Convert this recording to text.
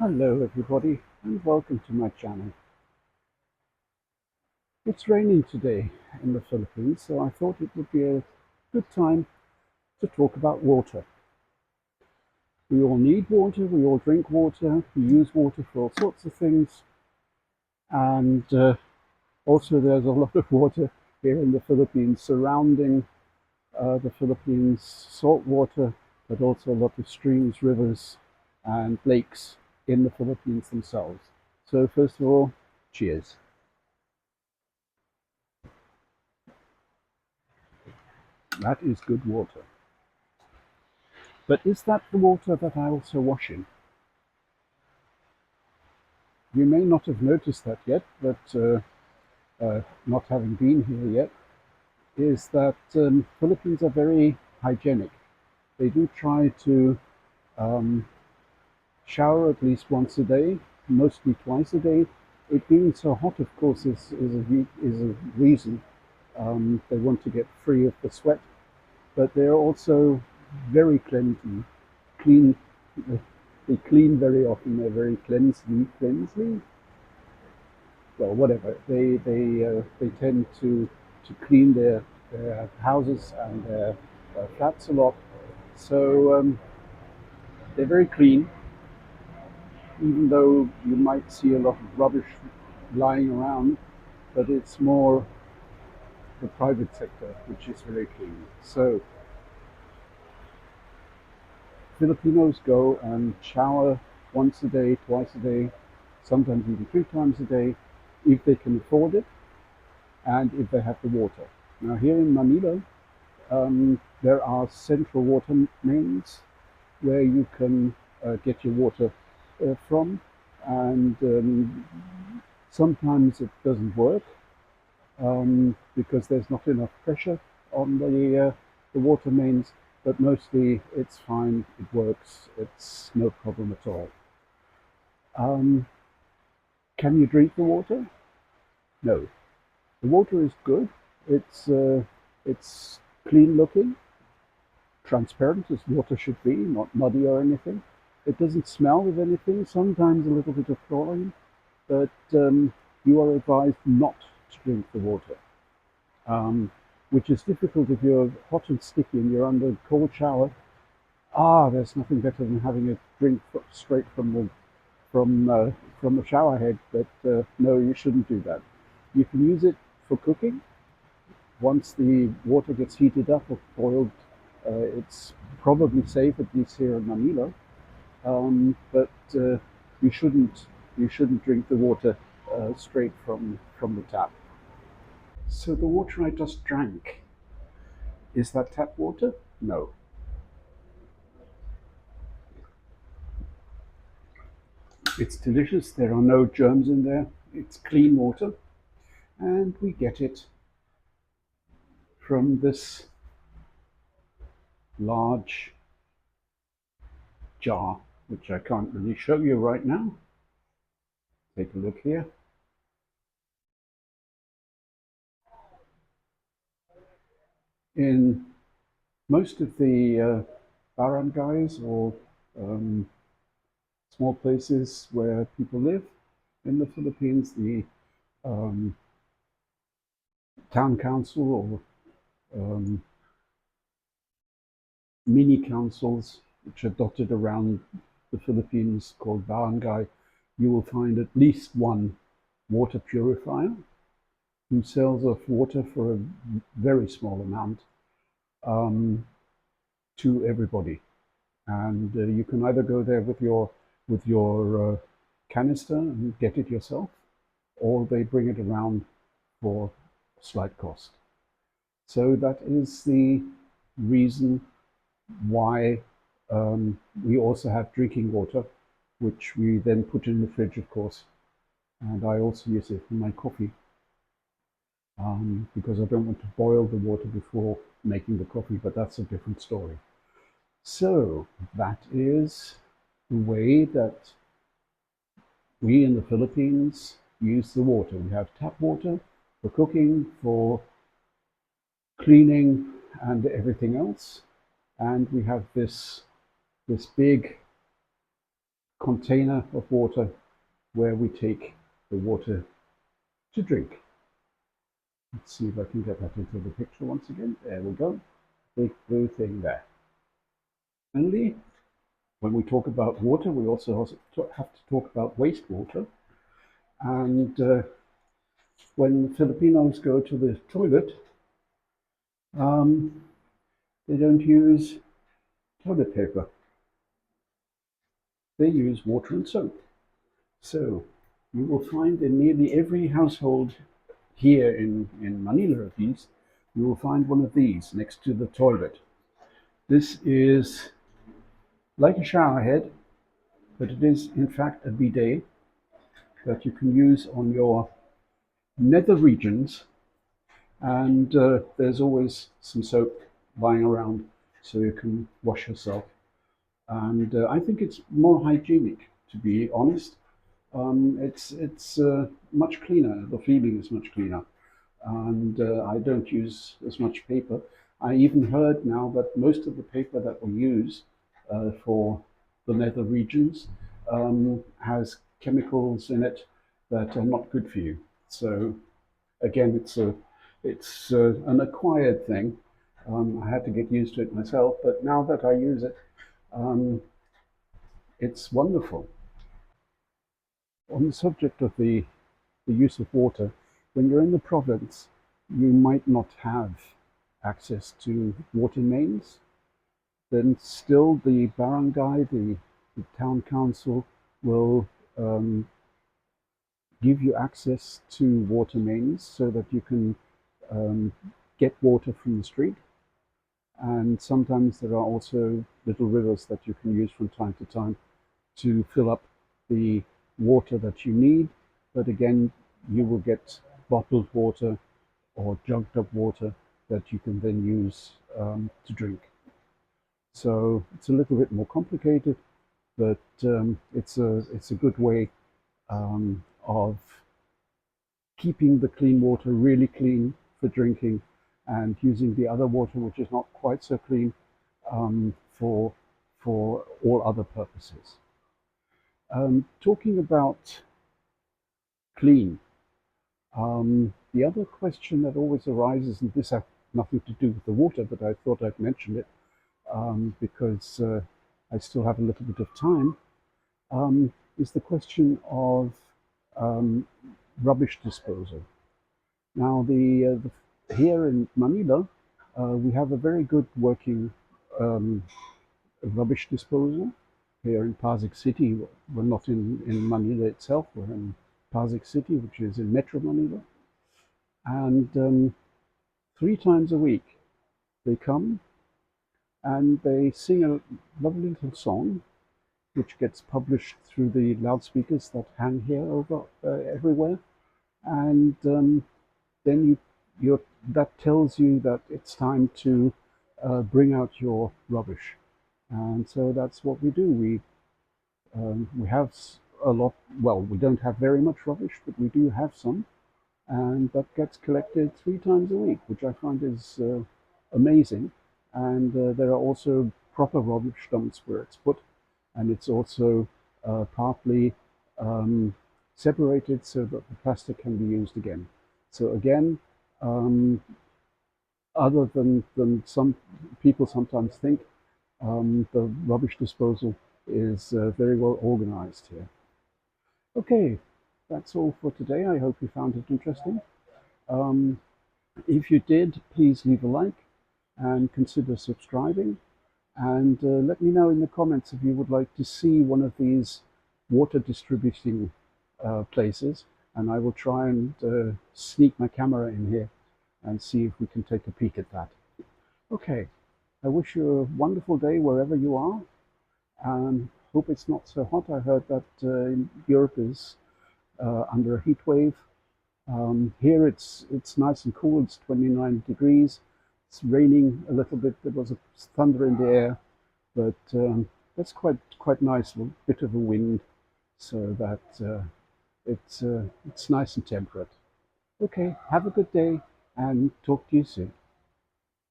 Hello everybody and welcome to my channel. It's raining today in the Philippines, so I thought it would be a good time to talk about water. We all need water, we all drink water, we use water for all sorts of things, and also there's a lot of water here in the Philippines surrounding the Philippines, salt water, but also a lot of streams, rivers, and lakes in the Philippines themselves. So first of all, cheers. That is good water. But is that the water that I also wash in? You may not have noticed that yet, but not having been here yet, is that Philippines are very hygienic. They do try to um, shower at least once a day, mostly twice a day. It being so hot, of course, is a reason. They want to get free of the sweat, but they're also very clean. They clean very often. They're very cleansly. Well, whatever. They tend to clean their houses and their flats a lot. So they're very clean, even though you might see a lot of rubbish lying around. But it's more the private sector which is very clean. So Filipinos go and shower once a day, twice a day, sometimes even three times a day, if they can afford it and if they have the water. Now, here in Manila, there are central water mains where you can get your water from, and sometimes it doesn't work because there's not enough pressure on the water mains, but mostly it's fine, it works, it's no problem at all. Um, can you drink the water? No. The water is good. It's clean looking, transparent as water should be, not muddy or anything. It doesn't smell of anything. Sometimes a little bit of chlorine, but you are advised not to drink the water, um, which is difficult if you're hot and sticky and you're under a cold shower. There's nothing better than having a drink straight from uh, from the shower head. But no, you shouldn't do that. You can use it for cooking. Once the water gets heated up or boiled, it's probably safe, at least here in Manila. But you shouldn't you shouldn't drink the water straight from the tap. So the water I just drank, is that tap water? No. It's delicious. There are no germs in there. It's clean water, and we get it from this large jar, which I can't really show you right now. Take a look here. In most of the barangays or um, small places where people live in the Philippines, the um, town council or um, mini councils, which are dotted around the Philippines called barangay, you will find at least one water purifier who sells off water for a very small amount um, to everybody. And you can either go there with your canister and get it yourself, or they bring it around for slight cost. So that is the reason why we also have drinking water, which we then put in the fridge, of course. And I also use it for my coffee because I don't want to boil the water before making the coffee, but that's a different story. So that is the way that we in the Philippines use the water. We have tap water for cooking, for cleaning, and everything else. And we have this big container of water where we take the water to drink. Let's see if I can get that into the picture once again. There we go. Big blue thing there. Finally, when we talk about water, we also have to talk about wastewater. And when Filipinos go to the toilet, they don't use toilet paper. They use water and soap. So you will find in nearly every household here in Manila at least, you will find one of these next to the toilet. This is like a shower head, but it is in fact a bidet that you can use on your nether regions, and there's always some soap lying around so you can wash yourself. And I think it's more hygienic, to be honest. It's much cleaner. The feeling is much cleaner, and I don't use as much paper. I even heard now that most of the paper that we use for the nether regions has chemicals in it that are not good for you. So again, it's an acquired thing. I had to get used to it myself, but now that I use it, um, it's wonderful. On the subject of the use of water, when you're in the province, you might not have access to water mains. Then still the barangay, the town council, will give you access to water mains so that you can get water from the street. And sometimes there are also little rivers that you can use from time to time to fill up the water that you need. But again, you will get bottled water or jugged up water that you can then use to drink. So it's a little bit more complicated, but it's a good way of keeping the clean water really clean for drinking, and using the other water, which is not quite so clean, for all other purposes. Talking about clean, the other question that always arises, and this has nothing to do with the water, but I thought I'd mention it because I still have a little bit of time, is the question of rubbish disposal. Now, here in Manila, we have a very good working rubbish disposal. Here in Pasig City, we're not in Manila itself, we're in Pasig City, which is in Metro Manila. And 3 times a week, they come and they sing a lovely little song, which gets published through the loudspeakers that hang here over everywhere. And then that tells you that it's time to bring out your rubbish. And so that's what we do. We have a lot. Well, we don't have very much rubbish, but we do have some, and that gets collected 3 times a week, which I find is amazing. And there are also proper rubbish dumps where it's put, and it's also partly separated so that the plastic can be used again. So again, other than some people sometimes think, the rubbish disposal is very well organized here. Okay, that's all for today. I hope you found it interesting. Um, if you did, please leave a like and consider subscribing. And let me know in the comments if you would like to see one of these water distributing places, and I will try and sneak my camera in here and see if we can take a peek at that. Okay, I wish you a wonderful day wherever you are, and hope it's not so hot. I heard that Europe is under a heat wave. Here it's nice and cool. It's 29 degrees. It's raining a little bit. There was a thunder in the air, but that's quite nice. A bit of a wind, so that it's nice and temperate. Okay, have a good day, and talk to you soon.